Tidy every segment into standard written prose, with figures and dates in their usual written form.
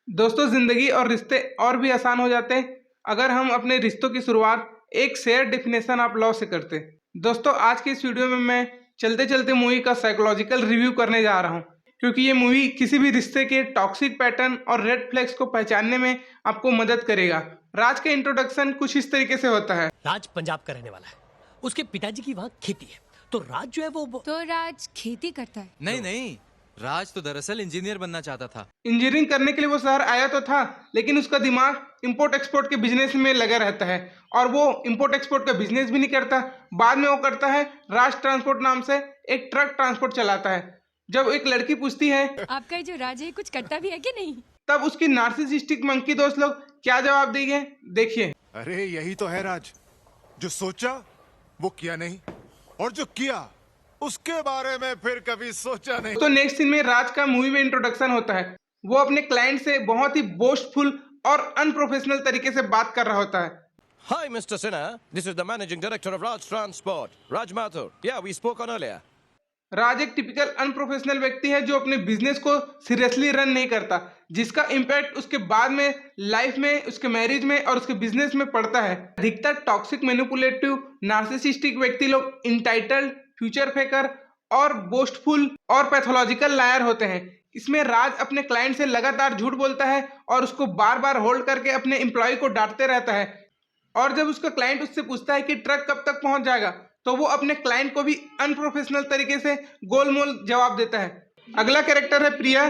दोस्तों, ज़िंदगी और रिश्ते और भी आसान हो जाते हैं अगर हम अपने रिश्तों की शुरुआत एक शेयर डेफिनेशन ऑफ लव से करते हैं। दोस्तों, आज की इस वीडियो में मैं चलते चलते मूवी का साइकोलॉजिकल रिव्यू करने जा रहा हूं, क्योंकि ये मूवी किसी भी रिश्ते के टॉक्सिक पैटर्न और रेड फ्लैग्स को पहचानने में आपको मदद करेगा। राज का इंट्रोडक्शन कुछ इस तरीके से होता है। राज पंजाब का रहने वाला है, उसके पिताजी की वहाँ खेती है, तो राज जो है वो तो राज खेती करता है? नहीं, राज तो दरअसल इंजीनियर बनना चाहता था। इंजीनियरिंग करने के लिए वो शहर आया तो था, लेकिन उसका दिमाग इंपोर्ट एक्सपोर्ट के बिजनेस में लगा रहता है और वो इंपोर्ट एक्सपोर्ट का बिजनेस भी नहीं करता। बाद में वो करता है राज ट्रांसपोर्ट नाम से एक ट्रक ट्रांसपोर्ट चलाता है। जब एक लड़की पूछती है आपका ये जो राज है कुछ करता भी है कि नहीं, तब उसकी नार्सिसिस्टिक मंकी दोस्त लोग क्या जवाब देंगे, देखिए। अरे यही तो है राज, जो सोचा वो किया नहीं, और जो किया उसके बारे में फिर कभी सोचा नहीं। तो नेक्स्ट सीन में राज का मूवी में इंट्रोडक्शन होता है। वो अपने क्लाइंट से बहुत ही बोस्टफुल और अनप्रोफेशनल तरीके से बात कर रहा होता है। Hi, Mr. Sinha. This is the managing director of Raj Transport, Raj Mathur. Yeah, we spoke on earlier. राज एक टिपिकल अनप्रोफेशनल व्यक्ति है जो अपने बिजनेस को सीरियसली रन नहीं करता, जिसका इम्पैक्ट उसके बाद में लाइफ में, उसके मैरिज में और उसके बिजनेस में पड़ता है। अधिकतर टॉक्सिक, मैनिपुलेटिव, नार्सिसिस्टिक व्यक्ति लोग इंटाइटल्ड, फ्यूचर फेकर और बोस्टफुल और पैथोलॉजिकल लायर होते हैं। इसमें राज अपने क्लाइंट से लगातार झूठ बोलता है और उसको बार बार होल्ड करके अपने एम्प्लॉय को डांटते रहता है। और जब उसका क्लाइंट उससे पूछता है कि ट्रक कब तक पहुंच जाएगा, तो वो अपने क्लाइंट को भी अनप्रोफेशनल तरीके से गोलमोल जवाब देता है। अगला कैरेक्टर है प्रिया।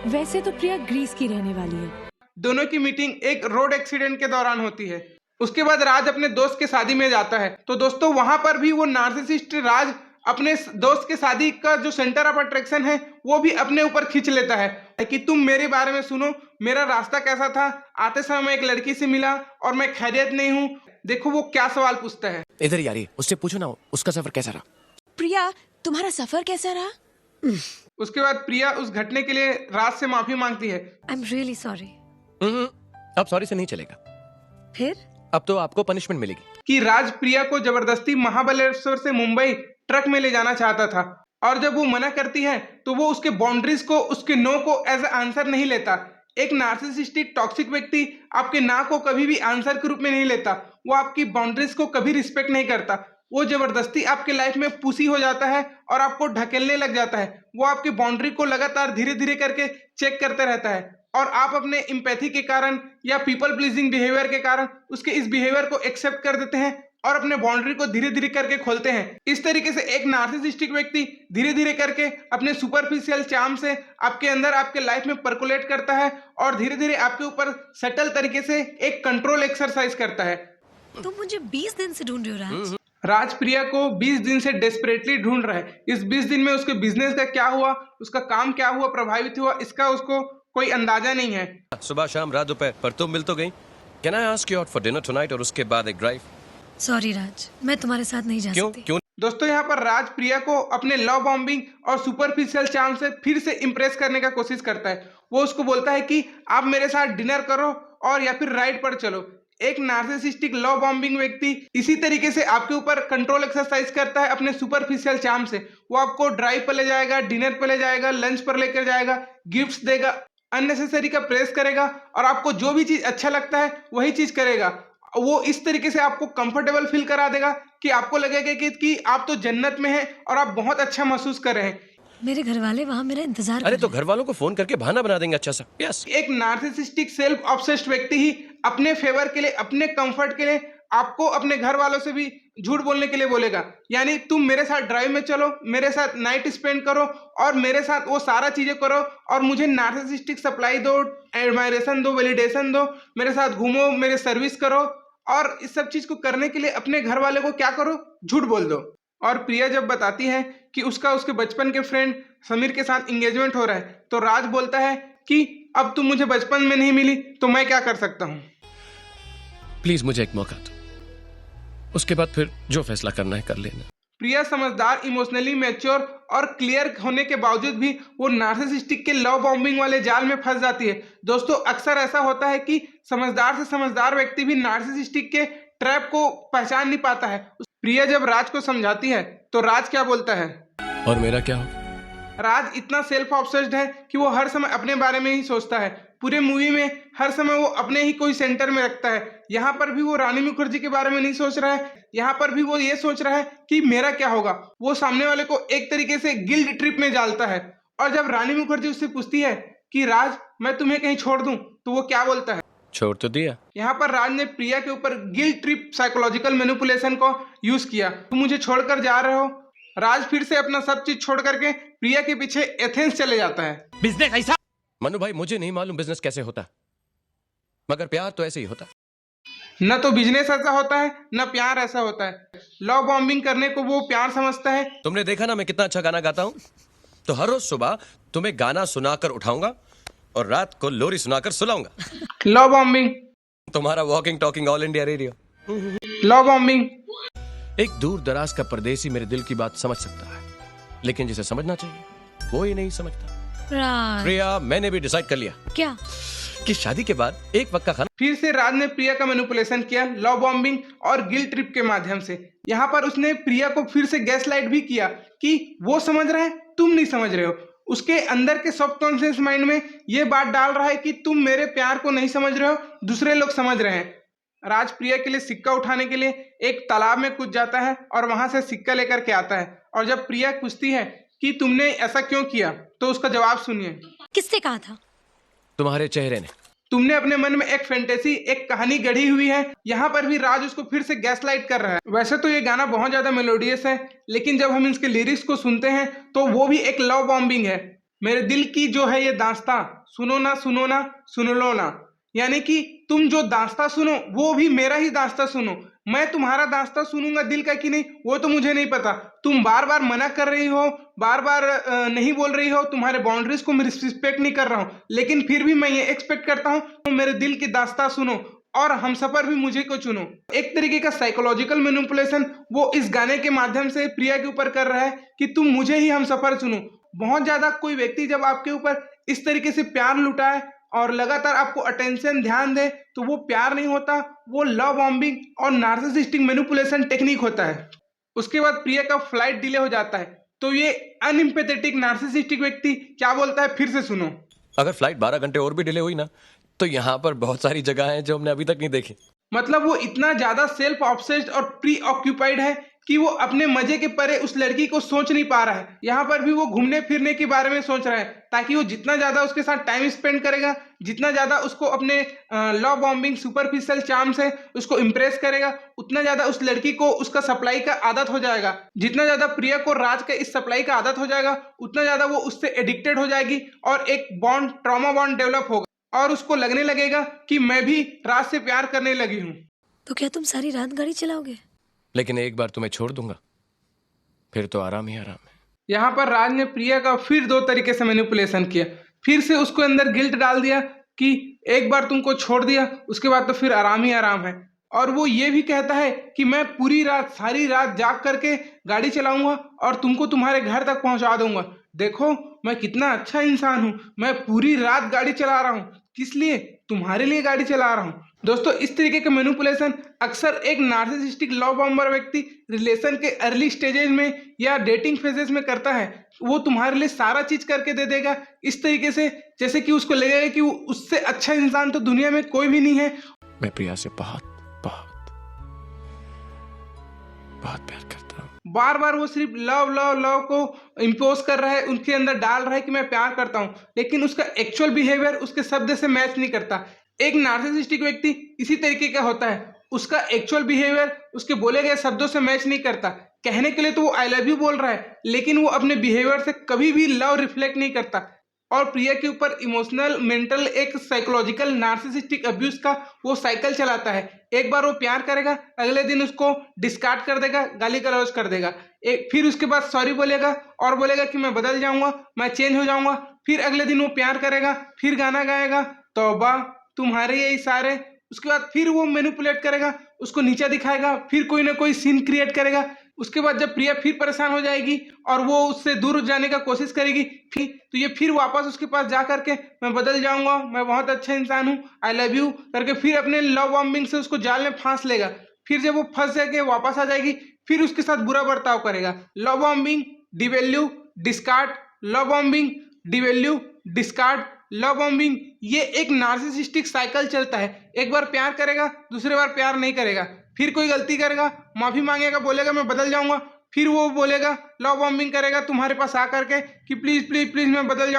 वैसे तो प्रिया ग्रीस की रहने वाली है। दोनों की मीटिंग एक रोड एक्सीडेंट के दौरान होती है। उसके बाद राज अपने दोस्त के शादी में जाता है, तो दोस्तों वहां पर भी वो नार्सिसिस्ट राज अपने दोस्त के शादी का जो सेंटर ऑफ अट्रैक्शन है वो भी अपने ऊपर खींच लेता है कि तुम मेरे बारे में सुनो, मेरा रास्ता कैसा था, आते समय मैं एक लड़की से मिला और मैं खैरियत नहीं हूँ। देखो वो क्या सवाल पूछता है। इधर यारी, उससे पूछो ना उसका सफर कैसा रहा। प्रिया, तुम्हारा सफर कैसा रहा? उसके बाद प्रिया उस घटने के लिए राज से माफी मांगती है। I am really sorry. अब सॉरी से नहीं चलेगा, फिर अब तो आपको पनिशमेंट मिलेगी। कि राज प्रिया को जबरदस्ती महाबलेश्वर से मुंबई ट्रक में ले जाना चाहता था, और जब वो मना करती है तो वो उसके बाउंड्रीज को, उसके नो को एज ए आंसर नहीं लेता। एक नार्सिसिस्टिक टॉक्सिक व्यक्ति आपके ना को कभी भी आंसर के रूप में नहीं लेता। वो आपकी बाउंड्रीज को कभी रिस्पेक्ट नहीं करता। वो जबरदस्ती आपके लाइफ में पुशी हो जाता है और आपको ढकेलने लग जाता है। वो आपकी बाउंड्री को लगातार धीरे धीरे करके चेक करते रहता है, और आप अपने एम्पैथी के कारण या पीपल प्लीजिंग बिहेवियर के कारण उसके इस बिहेवियर को एक्सेप्ट कर देते हैं और अपने बाउंड्री को धीरे धीरे करके खोलते हैं। इस तरीके से एक नार्सिसिस्टिक व्यक्ति धीरे धीरे करके अपने सुपरफिशियल चार्म से आपके अंदर, आपके लाइफ में परकुलेट करता है और धीरे धीरे आपके ऊपर सटल तरीके से एक कंट्रोल एक्सरसाइज करता है। तुम मुझे 20 दिन से ढूंढ रहे हो राज। राज प्रिया को 20 दिन से डेस्परेटली ढूंढ रहा है। इस 20 दिन में उसके बिजनेस का क्या हुआ, उसका काम क्या हुआ, प्रभावित हुआ, इसका उसको कोई अंदाजा नहीं है। सुबह शाम रात दोपहर, पर तुम मिल तो गई। Can I ask you out for dinner tonight, और उसके बाद एक ड्राइव? सॉरी राज, मैं तुम्हारे साथ नहीं जा सकती। क्यों? दोस्तों, यहाँ पर राज प्रिया को अपने लव बॉम्बिंग और सुपरफिशियल चार्म से फिर से इंप्रेस करने का कोशिश करता है। वो उसको बोलता है कि आप मेरे साथ डिनर करो और या फिर राइड पर चलो। एक नार्सिसिस्टिक लव बॉम्बिंग व्यक्ति इसी तरीके से आपके ऊपर कंट्रोल एक्सरसाइज करता है अपने सुपरफिशियल चार्म से। वो आपको ड्राइव पर ले जाएगा, डिनर पर ले जाएगा, लंच पर लेकर जाएगा, गिफ्ट्स देगा, अननेसेसरी का प्रेस करेगा और आपको जो भी चीज अच्छा लगता है वही चीज करेगा। वो इस तरीके से आपको कंफर्टेबल फील करा देगा कि आपको लगेगा कि आप तो जन्नत में हैं और आप बहुत अच्छा महसूस कर रहे हैं। मेरे घर वाले वहाँ मेरा इंतजार अरे कर तो घर वालों को फोन करके बहाना बना देंगे अच्छा सा। यस। एक नार्सिसिस्टिक सेल्फ ऑब्सेस्ड व्यक्ति ही अपने फेवर के लिए, अपने कंफर्ट के लिए आपको अपने घर वालों से भी झूठ बोलने के लिए बोलेगा। यानी तुम मेरे साथ ड्राइव में चलो, मेरे साथ नाइट स्पेंड करो और मेरे साथ वो सारा चीजें करो और मुझे नार्सिसिस्टिक सप्लाई दो, एडमायरेशन दो, वैलिडेशन दो, मेरे साथ घूमो, मेरे सर्विस करो। और इस सब चीज को करने के लिए अपने घर वाले को क्या करो, झूठ बोल दो। और प्रिया जब बताती है कि उसके बचपन के फ्रेंड समीर के साथ एंगेजमेंट हो रहा है, तो राज बोलता है कि अब तुम मुझे बचपन में नहीं मिली तो मैं क्या कर सकता हूँ। प्लीज मुझे एक मौका दो, उसके बाद फिर जो फैसला करना है कर लेना। प्रिया समझदार, इमोशनली मैच्योर और क्लियर होने के बावजूद भी वो नार्सिसिस्टिक के लव बॉम्बिंग वाले जाल में फंस जाती है। दोस्तों, अक्सर ऐसा होता है कि समझदार से समझदार व्यक्ति भी नार्सिसिस्टिक के ट्रैप को पहचान नहीं पाता है। प्रिया जब राज को समझाती है तो राज क्या बोलता है, और मेरा क्या होगा? राज इतना सेल्फ ऑब्सेस्ड है कि वो हर समय अपने बारे में ही सोचता है। पूरे मूवी में हर समय वो अपने ही कोई सेंटर में रखता है। यहाँ पर भी वो रानी मुखर्जी के बारे में नहीं सोच रहा है, यहाँ पर भी वो ये सोच रहा है कि मेरा क्या होगा। वो सामने वाले को एक तरीके से गिल्ट ट्रिप में डालता है। और जब रानी मुखर्जी उससे पूछती है कि राज मैं तुम्हें कहीं छोड़ दूं, तो वो क्या बोलता है? छोड़ तो दिया। यहाँ पर राज ने प्रिया के ऊपर गिल्ट ट्रिप साइकोलॉजिकल मैनिपुलेशन को यूज किया। तुम मुझे छोड़कर जा रहे हो। राज फिर से अपना सब चीज छोड़ करके प्रिया के पीछे एथेंस चले जाता है। बिजनेस ऐसा मनु भाई, मुझे नहीं मालूम बिजनेस कैसे होता, मगर प्यार तो ऐसे ही होता। न तो बिजनेस ऐसा होता है, न प्यार ऐसा होता है। लव बॉम्बिंग करने को वो प्यार समझता है। तुमने देखा ना मैं कितना अच्छा गाना गाता हूँ, तो हर रोज सुबह तुम्हें गाना सुनाकर उठाऊंगा और रात को लोरी सुनाकर सुलाऊंगा। लव बॉम्बिंग, तुम्हारा walking talking all India radio. Love bombing. एक दूर दराज का परदेसी मेरे दिल की बात समझ सकता है, लेकिन जिसे समझना चाहिए वो ही नहीं समझता। राज प्रिया, मैंने भी डिसाइड कर लिया क्या? कि शादी के बाद एक वक्त का खाना। फिर से राज ने प्रिया का मैनिपुलेशन किया लव बॉम्बिंग और गिल्ट ट्रिप के माध्यम से। यहाँ पर उसने प्रिया को फिर से गैस लाइट भी किया कि वो समझ रहे हैं, तुम नहीं समझ रहे हो। उसके अंदर के सबकॉन्शियस माइंड में ये बात डाल रहा है कि तुम मेरे प्यार को नहीं समझ रहे हो, दूसरे लोग समझ रहे हैं। राज प्रिया के लिए सिक्का उठाने के लिए एक तालाब में कूद जाता है और वहां से सिक्का लेकर के आता है। और जब प्रिया पूछती है कि तुमने ऐसा क्यों किया, तो उसका जवाब सुनिए। किसने कहा था? तुम्हारे चेहरे ने। तुमने अपने मन में एक फैंटेसी, एक कहानी गढ़ी हुई है। यहाँ पर भी राज उसको फिर से गैसलाइट कर रहा है। वैसे तो ये गाना बहुत ज्यादा मेलोडियस है, लेकिन जब हम इसके लिरिक्स को सुनते हैं तो वो भी एक लव बॉम्बिंग है। मेरे दिल की जो है ये दास्तां, सुनो ना सुनो ना सुन लो ना। यानी कि तुम जो दास्तां सुनो वो भी मेरा ही दास्तां सुनो। मैं तुम्हारा दास्तां सुनूंगा दिल का कि नहीं वो तो मुझे नहीं पता। तुम बार बार मना कर रही हो, बार बार नहीं बोल रही हो, तुम्हारे बाउंड्रीज को मैं रिस्पेक्ट नहीं कर रहा हूँ, लेकिन फिर भी मैं ये एक्सपेक्ट करता हूँ तुम मेरे दिल की दास्तां सुनो और हमसफर भी मुझे को चुनो। एक तरीके का साइकोलॉजिकल मैनिपुलेशन वो इस गाने के माध्यम से प्रिया के ऊपर कर रहा है कि तुम मुझे ही हमसफर चुनो। बहुत ज्यादा कोई व्यक्ति जब आपके ऊपर इस तरीके से प्यार लुटाए और लगातार आपको अटेंशन ध्यान दे तो वो प्यार नहीं होता, वो लव बॉम्बिंग और नार्सिसिस्टिक मैनिपुलेशन टेक्निक होता है। उसके बाद प्रिया का फ्लाइट डिले हो जाता है, तो ये अनइम्पैथेटिक नार्सिसिस्टिक व्यक्ति क्या बोलता है फिर से सुनो। अगर फ्लाइट 12 घंटे और भी डिले हुई ना, तो यहाँ पर बहुत सारी जगह हैं जो हमने अभी तक नहीं देखी। मतलब वो इतना ज्यादा सेल्फ ऑब्सेस्ड और प्री ऑक्यूपाइड है कि वो अपने मजे के परे उस लड़की को सोच नहीं पा रहा है। यहाँ पर भी वो घूमने फिरने के बारे में सोच रहा है, ताकि वो जितना ज्यादा उसके साथ टाइम स्पेंड करेगा, जितना ज्यादा उसको अपने लव बॉम्बिंग सुपरफिशियल चार्म से उसको इम्प्रेस करेगा, उतना ज्यादा उस लड़की को उसका सप्लाई का आदत हो जाएगा। जितना ज्यादा प्रिया को राज के इस सप्लाई का आदत हो जाएगा, उतना ज्यादा वो उससे एडिक्टेड हो जाएगी और एक बॉन्ड, ट्रॉमा बॉन्ड डेवलप होगा और उसको लगने लगेगा कि मैं भी राज से प्यार करने लगी हूँ। तो क्या तुम सारी रात गाड़ी चलाओगे? लेकिन एक बार तुम्हें छोड़ दूंगा, फिर तो आराम ही आराम है। यहाँ पर राज ने प्रिया का फिर दो तरीके से मैनिपुलेशन किया। फिर से उसको अंदर गिल्ट डाल दिया कि एक बार तुमको छोड़ दिया, उसके बाद तो फिर आराम ही आराम है। और वो ये भी कहता है कि मैं पूरी रात, सारी रात जाग करके गाड़ी चलाऊंगा और तुमको तुम्हारे घर तक पहुंचा दूंगा। देखो मैं कितना अच्छा इंसान हूँ, मैं पूरी रात गाड़ी चला रहा हूँ। किस लिए? तुम्हारे लिए गाड़ी चला रहा हूँ। दोस्तों, इस तरीके के मैनिपुलेशन अक्सर एक नार्सिसिस्टिक लव बॉम्बर व्यक्ति रिलेशन के अर्ली स्टेजेस में या डेटिंग फेजेस में करता है। वो तुम्हारे लिए सारा चीज करके दे देगा इस तरीके से जैसे कि उसको लगेगा कि उससे अच्छा इंसान तो दुनिया में कोई भी नहीं है। मैं प्रिया से बहुत बहुत बहुत प्यार करता हूँ। बार बार वो सिर्फ लव लव लव को इम्पोज कर रहा है, उनके अंदर डाल रहा है कि मैं प्यार करता हूँ, लेकिन उसका एक्चुअल बिहेवियर उसके शब्द से मैच नहीं करता। एक नार्सिसिस्टिक व्यक्ति इसी तरीके का होता है, उसका एक्चुअल बिहेवियर उसके बोले गए शब्दों से मैच नहीं करता। कहने के लिए तो वो आई लव यू बोल रहा है, लेकिन वो अपने बिहेवियर से कभी भी लव रिफ्लेक्ट नहीं करता। और प्रिया के ऊपर इमोशनल, मेंटल, एक साइकोलॉजिकल नार्सिसिस्टिक अब्यूज का वो साइकिल चलाता है। एक बार वो प्यार करेगा, अगले दिन उसको डिस्कार्ड कर देगा, गाली गलौज कर देगा। फिर उसके बाद सॉरी बोलेगा और बोलेगा कि मैं बदल जाऊंगा, मैं चेंज हो जाऊंगा। फिर अगले दिन वो प्यार करेगा, फिर गाना गाएगा, तौबा तुम्हारे ये इशारे। उसके बाद फिर वो मैनिपुलेट करेगा, उसको नीचा दिखाएगा, फिर कोई ना कोई सीन क्रिएट करेगा। उसके बाद जब प्रिया फिर परेशान हो जाएगी और वो उससे दूर जाने का कोशिश करेगी, तो ये फिर वापस उसके पास जा करके मैं बदल जाऊंगा, मैं बहुत अच्छा इंसान हूँ, आई लव यू करके फिर अपने लव बॉम्बिंग से उसको जाल में फांस लेगा। फिर जब वो फंस जाके वापस आ जाएगी, फिर उसके साथ बुरा बर्ताव करेगा। Love bombing, devalue, discard, love bombing, devalue, discard, love bombing ये एक नार्सिसिस्टिक साइकिल चलता है। एक बार प्यार करेगा, दूसरे बार प्यार नहीं करेगा, फिर कोई गलती करेगा, माफी मांगेगा, बोलेगा मैं बदल जाऊंगा, फिर वो बोलेगा, लव बॉम्बिंग करेगा तुम्हारे पास आकर के कि प्लीज प्लीज प्लीज मैं बदल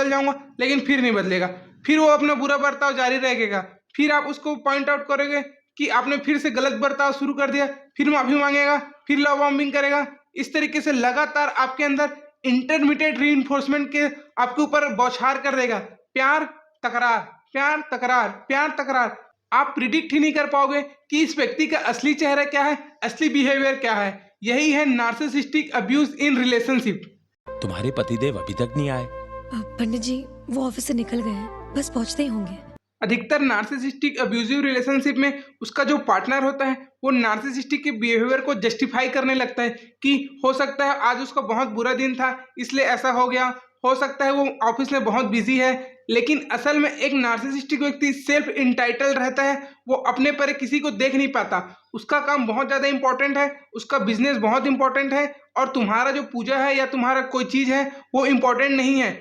जाऊंगा, लेकिन फिर नहीं बदलेगा। फिर वो अपना बुरा बर्ताव जारी रखेगा। फिर आप उसको पॉइंट आउट करोगे कि आपने फिर से गलत बर्ताव शुरू कर दिया, फिर माफी मांगेगा, फिर लव बॉम्बिंग करेगा। इस तरीके से लगातार आपके अंदर इंटरमीडिएट रीइंफोर्समेंट के आपके ऊपर बौछार कर देगा। प्यार तकरार, प्यार तकरार, प्यार तकरार। आप प्रिडिक्ट ही नहीं कर पाओगे कि इस व्यक्ति का असली चेहरा क्या है, असली बिहेवियर क्या है। यही है नार्सिसिस्टिक अब्यूज इन रिलेशनशिप। तुम्हारे पतिदेव अभी तक नहीं आए? पंडित जी वो ऑफिस से निकल गए हैं, बस पहुंचते ही होंगे। अधिकतर नार्सिसिस्टिक अब्यूजिव रिलेशनशिप में उसका जो पार्टनर होता है वो नार्सिसिस्टिक के बिहेवियर को जस्टिफाई करने लगता है कि हो सकता है आज उसका बहुत बुरा दिन था इसलिए ऐसा हो गया, हो सकता है वो ऑफिस में बहुत बिजी है। लेकिन असल में एक नार्सिसिस्टिक व्यक्ति सेल्फ इंटाइटल्ड रहता है। वो अपने पर किसी को देख नहीं पाता। उसका काम बहुत ज़्यादा इंपॉर्टेंट है, उसका बिजनेस बहुत इंपॉर्टेंट है, और तुम्हारा जो पूजा है या तुम्हारा कोई चीज़ है वो इम्पोर्टेंट नहीं है।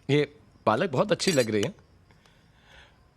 ये पालक बहुत अच्छी लग रही है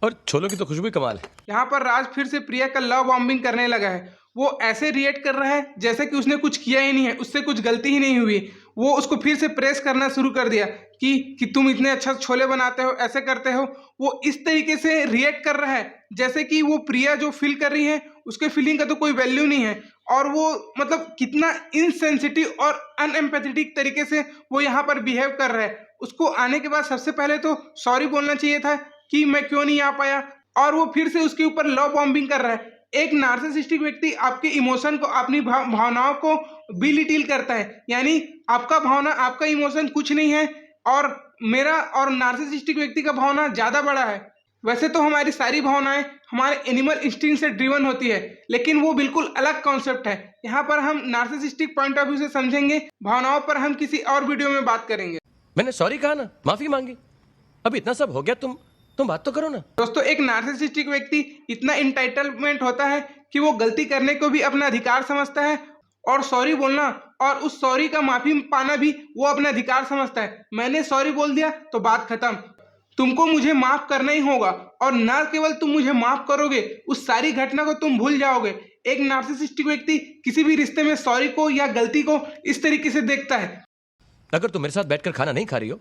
और छोलों की तो खुशबू ही कमाल है। यहाँ पर राज फिर से प्रिया का लव बॉम्बिंग करने लगा है। वो ऐसे रिएक्ट कर रहा है जैसे कि उसने कुछ किया ही नहीं है, उससे कुछ गलती ही नहीं हुई। वो उसको फिर से प्रेस करना शुरू कर दिया कि तुम इतने अच्छा छोले बनाते हो, ऐसे करते हो। वो इस तरीके से रिएक्ट कर रहा है जैसे कि वो प्रिया जो फील कर रही है उसके फीलिंग का तो कोई वैल्यू नहीं है। और वो मतलब कितना इनसेंसिटिव और अनएम्पैथेटिक तरीके से वो यहाँ पर बिहेव कर रहा है। उसको आने के बाद सबसे पहले तो सॉरी बोलना चाहिए था कि मैं क्यों नहीं आ पाया, और वो फिर से उसके ऊपर लव बॉम्बिंग कर रहा है। एक नार्सिसिस्टिक व्यक्ति आपके इमोशन को, अपनी भावनाओं को बिलिटिल करता है, यानी आपका भावना, आपका इमोशन कुछ नहीं है और मेरा और नार्सिसिस्टिक व्यक्ति का भावना ज़्यादा बड़ा है। वैसे तो हमारी सारी भावनाएं हमारे एनिमल इंस्टिंक्ट से ड्रिवन होती है, लेकिन वो बिल्कुल अलग कॉन्सेप्ट है। यहाँ पर हम नार्सिसिस्टिक पॉइंट ऑफ व्यू से समझेंगे, भावनाओं पर हम किसी और वीडियो में बात करेंगे। मैंने सॉरी कहा ना, माफी मांगी, अब इतना सब हो गया, तुम बात तो करो ना। दोस्तों, एक नार्सिसिस्टिक व्यक्ति इतना इंटाइटलमेंट होता है कि वो गलती करने को भी अपना अधिकार समझता है, और सॉरी बोलना और उस सॉरी का माफी पाना भी वो अपना अधिकार समझता है। मैंने सॉरी बोल दिया तो बात खत्म, तुमको मुझे माफ करना ही होगा, और ना केवल तुम मुझे माफ करोगे, उस सारी घटना को तुम भूल जाओगे। एक नार्सिसिस्टिक व्यक्ति किसी भी रिश्ते में सॉरी को या गलती को इस तरीके से देखता है। अगर तुम मेरे साथ बैठकर खाना नहीं खा रही हो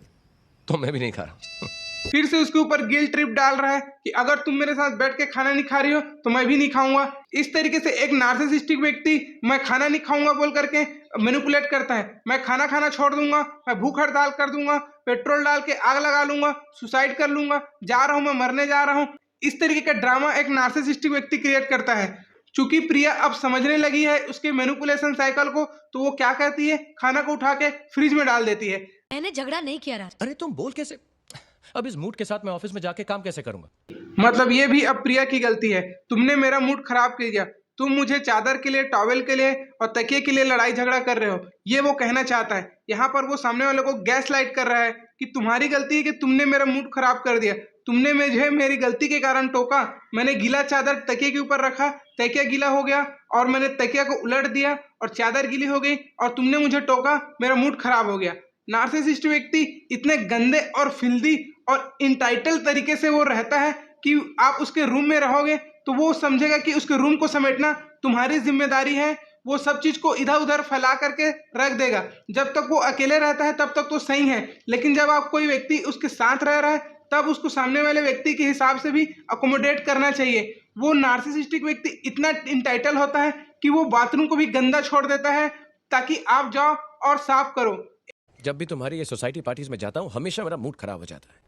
तो मैं भी नहीं खा रहा। फिर से उसके ऊपर गिल्ट ट्रिप डाल रहा है कि अगर तुम मेरे साथ बैठ के खाना नहीं खा रही हो तो मैं भी नहीं खाऊंगा। इस तरीके से एक नार्सिसिस्टिक व्यक्ति मैं खाना नहीं खाऊंगा बोल करके मैनिपुलेट करता है। मैं खाना खाना छोड़ दूंगा, मैं भूख हड़ताल कर दूंगा, पेट्रोल डाल के आग लगा लूंगा, सुसाइड कर लूंगा, जा रहा हूं, मैं मरने जा रहा हूं। इस तरीके का ड्रामा एक नार्सिसिस्टिक व्यक्ति क्रिएट करता है। चूंकि प्रिया अब समझने लगी है उसके मैनिपुलेशन साइकिल को, तो वो क्या करती है, खाना को उठा के फ्रिज में डाल देती है। मैंने झगड़ा नहीं किया राज। अरे तुम बोल कैसे? अब इस मूड के साथ मैं ऑफिस में जाके काम कैसे करूंगा? मतलब ये भी अब प्रिया की गलती है। तुमने मेरा मूड खराब कर दिया। तुम मुझे चादर के लिए, टॉवेल के लिए और तकिए के लिए लड़ाई झगड़ा कर रहे हो, ये वो कहना चाहता है। यहाँ पर वो सामने वाले को गैस लाइट कर रहा है कि तुम्हारी गलती है कि तुमने मेरा मूड खराब कर दिया, तुमने मुझे मेरी गलती के कारण टोका, मैंने गीला चादर तकिए के ऊपर रखा, तकिया गीला हो गया और मैंने तकिया को उलट दिया और चादर गीली हो गई और तुमने मुझे टोका, मेरा मूड खराब हो गया। नार्सिसिस्ट व्यक्ति इतने गंदे और फिल्दी और इंटाइटल तरीके से वो रहता है कि आप उसके रूम में रहोगे तो वो समझेगा कि उसके रूम को समेटना तुम्हारी जिम्मेदारी है। वो सब चीज को इधर उधर फैला करके रख देगा। जब तक वो अकेले रहता है तब तक तो सही है, लेकिन जब आप कोई व्यक्ति उसके साथ रह रहा है तब उसको सामने वाले व्यक्ति के हिसाब से भी अकोमोडेट करना चाहिए। वो नार्सिसिस्टिक व्यक्ति इतना इंटाइटल होता है कि वो बाथरूम को भी गंदा छोड़ देता है ताकि आप जाओ और साफ करो। जब भी तुम्हारी ये सोसाइटी पार्टीज में जाता हूँ हमेशा मेरा मूड खराब हो जाता है।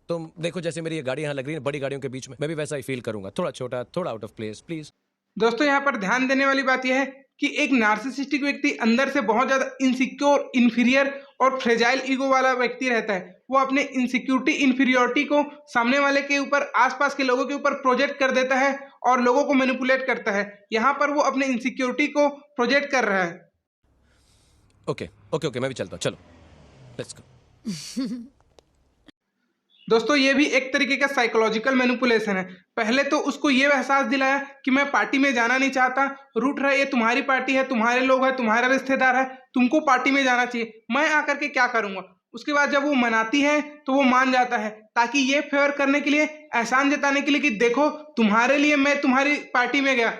तुम देखो जैसे मेरी ये गाड़ी यहाँ लग रही है बड़ी गाड़ियों के बीच में, मैं भी वैसा ही फील करूंगा, थोड़ा छोटा, थोड़ा आउट ऑफ प्लेस, प्लीज। दोस्तों, यहाँ पर ध्यान देने वाली बात यह है कि एक नार्सिसिस्टिक व्यक्ति अंदर से बहुत ज्यादा इनसिक्योर, इन्फीरियर और फ्रेजाइल ईगो वाला व्यक्ति रहता है। वो अपने इनसिक्योरिटी, इन्फीरियोरिटी को सामने वाले के ऊपर, आसपास के लोगों के ऊपर प्रोजेक्ट कर देता है और लोगों को मैनिपुलेट करता है। यहाँ पर वो अपने इनसिक्योरिटी को प्रोजेक्ट कर रहा है। ओके ओके ओके, मैं भी चलता हूँ, चलो लेट्स गो। दोस्तों, ये भी एक तरीके का साइकोलॉजिकल मैनिपुलेशन है। पहले तो उसको ये एहसास दिलाया कि मैं पार्टी में जाना नहीं चाहता, रूठ रहा है, ये तुम्हारी पार्टी है, तुम्हारे लोग हैं, तुम्हारा रिश्तेदार है, तुमको पार्टी में जाना चाहिए, मैं आकर के क्या करूंगा। उसके बाद जब वो मनाती है तो वो मान जाता है, ताकि ये फेवर करने के लिए, एहसान जताने के लिए कि देखो तुम्हारे लिए मैं तुम्हारी पार्टी में गया,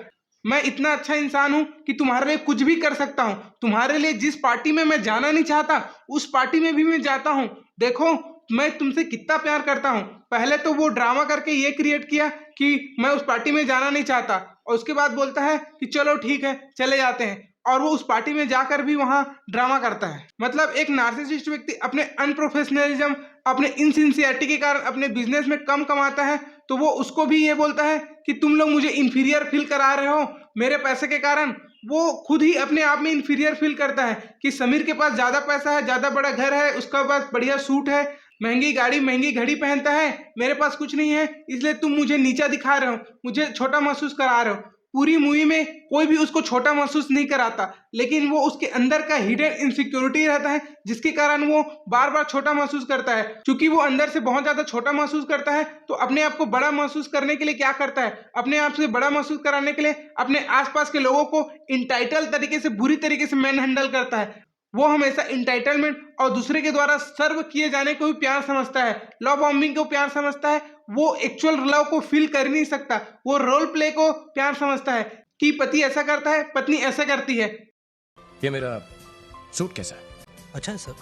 मैं इतना अच्छा इंसान हूं कि तुम्हारे लिए कुछ भी कर सकता हूं, तुम्हारे लिए जिस पार्टी में मैं जाना नहीं चाहता उस पार्टी में भी मैं जाता हूं, देखो मैं तुमसे कितना प्यार करता हूं। पहले तो वो ड्रामा करके ये क्रिएट किया कि मैं उस पार्टी में जाना नहीं चाहता, और उसके बाद बोलता है कि चलो ठीक है चले जाते हैं, और वो उस पार्टी में जाकर भी वहां ड्रामा करता है। मतलब एक नार्सिसिस्ट व्यक्ति अपने अनप्रोफेशनलिज्म, अपने इनसिंसियरिटी के कारण अपने बिजनेस में कम कमाता है, तो वो उसको भी ये बोलता है कि तुम लोग मुझे इंफीरियर फील करा रहे हो मेरे पैसे के कारण। वो खुद ही अपने आप में इंफीरियर फील करता है कि समीर के पास ज्यादा पैसा है, ज्यादा बड़ा घर है, उसका पास बढ़िया सूट है, महंगी गाड़ी महंगी घड़ी पहनता है, मेरे पास कुछ नहीं है, इसलिए तुम मुझे नीचा दिखा रहे हो, मुझे छोटा महसूस करा रहे हो। पूरी मूवी में कोई भी उसको छोटा महसूस नहीं कराता, लेकिन वो उसके अंदर का हिडन इनसिक्योरिटी रहता है जिसके कारण वो बार बार छोटा महसूस करता है। क्योंकि वो अंदर से बहुत ज्यादा छोटा महसूस करता है, तो अपने आप को बड़ा महसूस करने के लिए क्या करता है, अपने आप से बड़ा महसूस कराने के लिए अपने आसपास के लोगों को इंटाइटल तरीके से, बुरी तरीके से मैन हैंडल करता है। वो हमेशा इंटाइटलमेंट और दूसरे के द्वारा सर्व किए जाने को भी प्यार समझता है, लव बॉम्बिंग को प्यार समझता है। वो एक्चुअल लव को फील कर नहीं सकता, वो रोल प्ले को प्यार समझता है कि पति ऐसा करता है, पत्नी ऐसा करती है। ये मेरा सूट कैसा है? अच्छा है सर,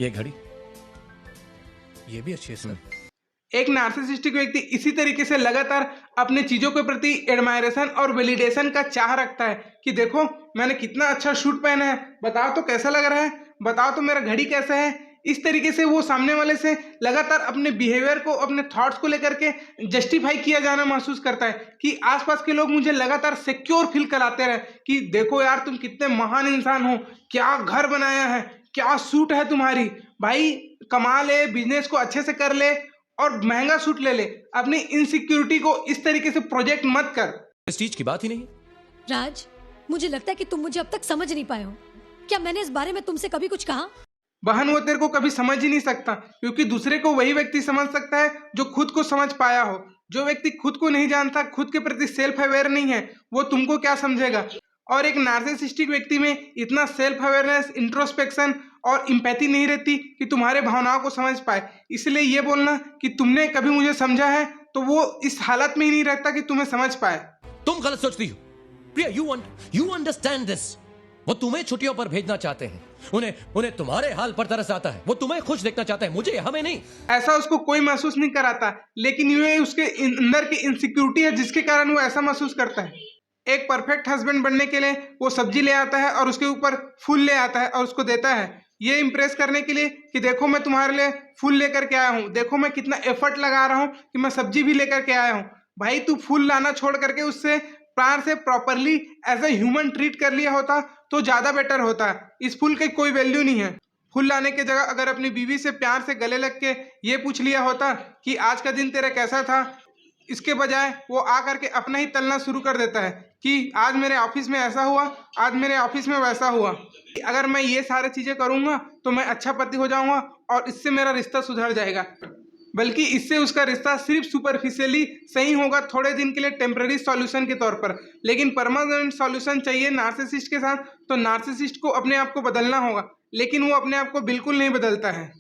ये घड़ी? ये भी अच्छी है सर। एक नार्सिसिस्टिक व्यक्ति इसी तरीके से लगातार अपने चीजों के प्रति एडमायरेशन और वैलिडेशन का चाह रखता है कि देखो मैंने कितना अच्छा सूट पहना है, बताओ तो कैसा लग रहा है, बताओ तो मेरा घड़ी कैसा है। इस तरीके से वो सामने वाले से लगातार अपने बिहेवियर को, अपने थॉट्स को लेकर के जस्टिफाई किया जाना महसूस करता है कि आसपास के लोग मुझे लगातार सिक्योर फील कराते रहे कि देखो यार तुम कितने महान इंसान हो, क्या घर बनाया है, क्या सूट है तुम्हारी, भाई कमा ले, बिजनेस को अच्छे से कर ले और महंगा सूट ले ले। अपनी इनसिक्योरिटी को इस तरीके से प्रोजेक्ट मत कर। इस चीज की बात ही नहीं। राज, मुझे लगता है कि तुम मुझे अब तक समझ नहीं पाए हो। क्या मैंने इस बारे में तुमसे कभी कुछ कहा? बहन वो तेरे को कभी समझ ही नहीं सकता, क्योंकि दूसरे को वही व्यक्ति समझ सकता है जो खुद को समझ पाया हो। जो व्यक्ति खुद को नहीं जानता, खुद के प्रति सेल्फ अवेयर नहीं है, वो तुमको क्या समझेगा। और एक नार्सिसिस्टिक व्यक्ति में इतना सेल्फ अवेयरनेस, इंट्रोस्पेक्शन और इम्पैथी नहीं रहती कि तुम्हारे भावनाओं को समझ पाए। इसलिए ये बोलना कि तुमने कभी मुझे समझा है, तो वो इस हालत में ही नहीं रहता कि तुम्हें समझ पाए। तुम गलत सोचती हो प्रिया। You understand this. वो तुम्हें छुट्टियों पर भेजना चाहते हैं, उन्हें तुम्हारे हाल पर तरस आता है, वो तुम्हें खुश देखना चाहते हैं, मुझे, हमें नहीं। ऐसा उसको कोई महसूस नहीं कराता, लेकिन ये उसके अंदर की इनसिक्योरिटी है जिसके कारण वो ऐसा महसूस करता है। एक परफेक्ट हस्बैंड बनने के लिए वो सब्जी ले आता है और उसके ऊपर फूल ले आता है और उसको देता है, ये इंप्रेस करने के लिए कि देखो मैं तुम्हारे लिए फूल लेकर के आया हूँ, देखो मैं कितना एफर्ट लगा रहा हूँ कि मैं सब्जी भी लेकर के आया हूँ। भाई तू फूल लाना छोड़ करके उससे प्यार से properly as a human treat कर लिया होता तो ज्यादा बेटर होता। इस फूल की कोई वैल्यू नहीं है। फूल लाने की जगह अगर अपनी बीवी से प्यार से गले लग के ये पूछ लिया होता कि आज का दिन तेरा कैसा था, इसके बजाय वो आकर के अपना ही तलना शुरू कर देता है कि आज मेरे ऑफिस में ऐसा हुआ, आज मेरे ऑफिस में वैसा हुआ। अगर मैं ये सारी चीजें करूंगा तो मैं अच्छा पति हो जाऊंगा और इससे मेरा रिश्ता सुधर जाएगा, बल्कि इससे उसका रिश्ता सिर्फ सुपरफिशियली सही होगा, थोड़े दिन के लिए टेम्पररी सॉल्यूशन के तौर पर। लेकिन परमानेंट सॉल्यूशन चाहिए नार्सिसिस्ट के साथ, तो नार्सिसिस्ट को अपने आप को बदलना होगा, लेकिन वो अपने आप को बिल्कुल नहीं बदलता है।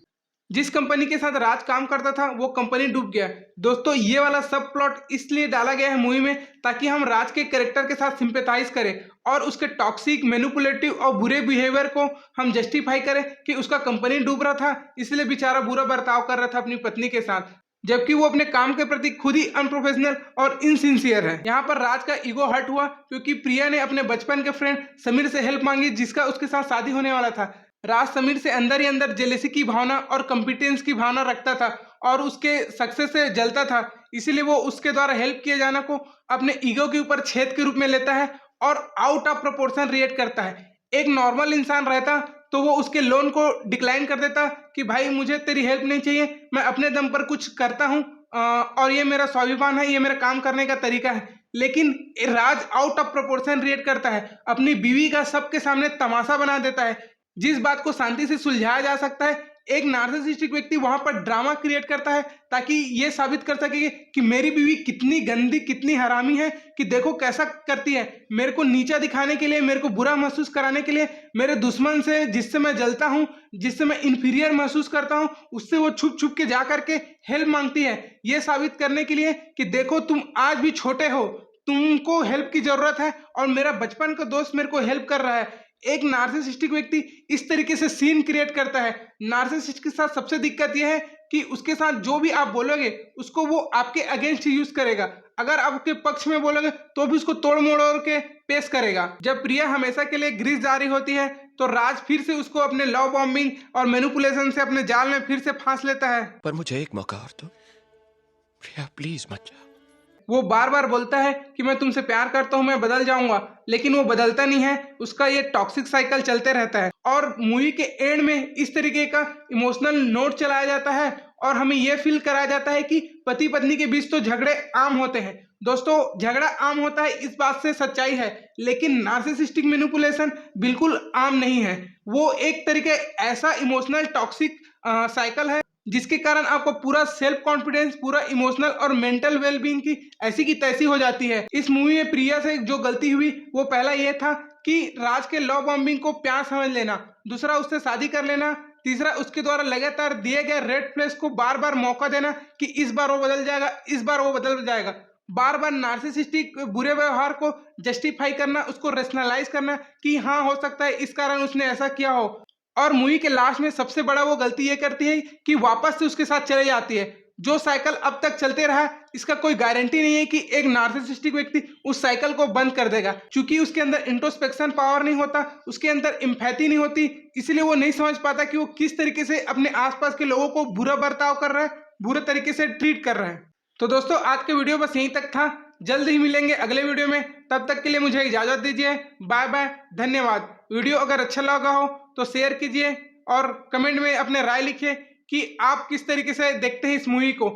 जिस कंपनी के साथ राज काम करता था वो कंपनी डूब गया। दोस्तों ये वाला सब प्लॉट इसलिए डाला गया है मूवी में ताकि हम राज के कैरेक्टर के साथ सिंपैथाइज करें और उसके टॉक्सिक, मैनिपुलेटिव और बुरे बिहेवियर को हम जस्टिफाई करें कि उसका कंपनी डूब रहा था, इसलिए बेचारा बुरा बर्ताव कर रहा था अपनी पत्नी के साथ, जबकि वो अपने काम के प्रति खुद ही अनप्रोफेशनल और इनसिंसियर है। यहाँ पर राज का ईगो हर्ट हुआ क्योंकि प्रिया ने अपने बचपन के फ्रेंड समीर से हेल्प मांगी जिसका उसके साथ शादी होने वाला था। राज समीर से अंदर ही अंदर जेलेसी की भावना और कॉम्पिटेंस की भावना रखता था और उसके सक्सेस से जलता था, इसीलिए वो उसके द्वारा हेल्प किए जाना को अपने ईगो के ऊपर छेद के रूप में लेता है और आउट ऑफ प्रोपोर्शन रिएक्ट करता है। एक नॉर्मल इंसान रहता तो वो उसके लोन को डिक्लाइन कर देता कि भाई मुझे तेरी हेल्प नहीं चाहिए, मैं अपने दम पर कुछ करता हूँ और ये मेरा स्वाभिमान है, ये मेरा काम करने का तरीका है। लेकिन राज आउट ऑफ प्रोपोर्शन रिएक्ट करता है, अपनी बीवी का सबके सामने तमाशा बना देता है। जिस बात को शांति से सुलझाया जा सकता है एक नार्सिसिस्टिक व्यक्ति वहां पर ड्रामा क्रिएट करता है ताकि ये साबित कर सके कि मेरी बीवी कितनी गंदी, कितनी हरामी है, कि देखो कैसा करती है, मेरे को नीचा दिखाने के लिए, मेरे को बुरा महसूस कराने के लिए, मेरे दुश्मन से जिससे मैं जलता हूँ, जिससे मैं इंफीरियर महसूस करता हूँ, उससे वो छुप छुप के जा करके हेल्प मांगती है, ये साबित करने के लिए कि देखो तुम आज भी छोटे हो, तुमको हेल्प की जरूरत है और मेरा बचपन का दोस्त मेरे को हेल्प कर रहा है। एक नार्सिसिस्टिक व्यक्ति इस तरीके से सीन क्रिएट करता है। नार्सिसिस्ट के साथ सबसे दिक्कत यह है कि उसके साथ जो भी आप बोलोगे उसको वो आपके अगेंस्ट यूज करेगा। अगर आपके पक्ष में बोलोगे तो भी उसको तोड़ मोड़ के पेश करेगा। जब प्रिया हमेशा के लिए ग्रीस जा रही होती है तो राज फिर से उसको अपने लव बॉम्बिंग और मैनिपुलेशन से अपने जाल में फिर से फांस लेता है। पर मुझे एक मौका और दो प्रिया, प्लीज मत जाओ। वो बार बार बोलता है कि मैं तुमसे प्यार करता हूँ, मैं बदल जाऊंगा, लेकिन वो बदलता नहीं है। उसका ये टॉक्सिक साइकिल चलते रहता है और मूवी के एंड में इस तरीके का इमोशनल नोट चलाया जाता है और हमें ये फील कराया जाता है कि पति पत्नी के बीच तो झगड़े आम होते हैं। दोस्तों, झगड़ा आम होता है इस बात से सच्चाई है, लेकिन नार्सिसिस्टिक मैनिपुलेशन बिल्कुल आम नहीं है। वो एक तरीके ऐसा इमोशनल टॉक्सिक साइकिल है जिसके कारण आपको पूरा सेल्फ कॉन्फिडेंस, पूरा इमोशनल और मेंटल वेलबींग की ऐसी की तैसी हो जाती है। इस मूवी में प्रिया से जो गलती हुई वो पहला ये था कि राज के लव बॉम्बिंग को प्यार समझ लेना, दूसरा उससे शादी कर लेना, तीसरा उसके द्वारा लगातार दिए गए रेड फ्लैग्स को बार बार मौका देना कि इस बार वो बदल जाएगा, इस बार वो बदल जाएगा। बार बार नार्सिसिस्टिक बुरे व्यवहार को जस्टिफाई करना, उसको रेशनलाइज करना कि हाँ हो सकता है इस कारण उसने ऐसा किया हो। और मूवी के लास्ट में सबसे बड़ा वो गलती ये करती है कि वापस से उसके साथ चले जाती है। जो साइकिल अब तक चलते रहा इसका कोई गारंटी नहीं है कि एक नार्सिसिस्टिक व्यक्ति उस साइकिल को बंद कर देगा, क्योंकि उसके अंदर इंट्रोस्पेक्शन पावर नहीं होता, उसके अंदर एम्पैथी नहीं होती, इसलिए वो नहीं समझ पाता कि वो किस तरीके से अपने आसपास के लोगों को बुरा बर्ताव कर रहा है, बुरे तरीके से ट्रीट कर रहा है। तो दोस्तों, आज के वीडियो बस यहीं तक था। जल्द ही मिलेंगे अगले वीडियो में, तब तक के लिए मुझे इजाजत दीजिए। बाय बाय, धन्यवाद। वीडियो अगर अच्छा लगा हो तो शेयर कीजिए और कमेंट में अपने राय लिखिए कि आप किस तरीके से देखते हैं इस मूवी को।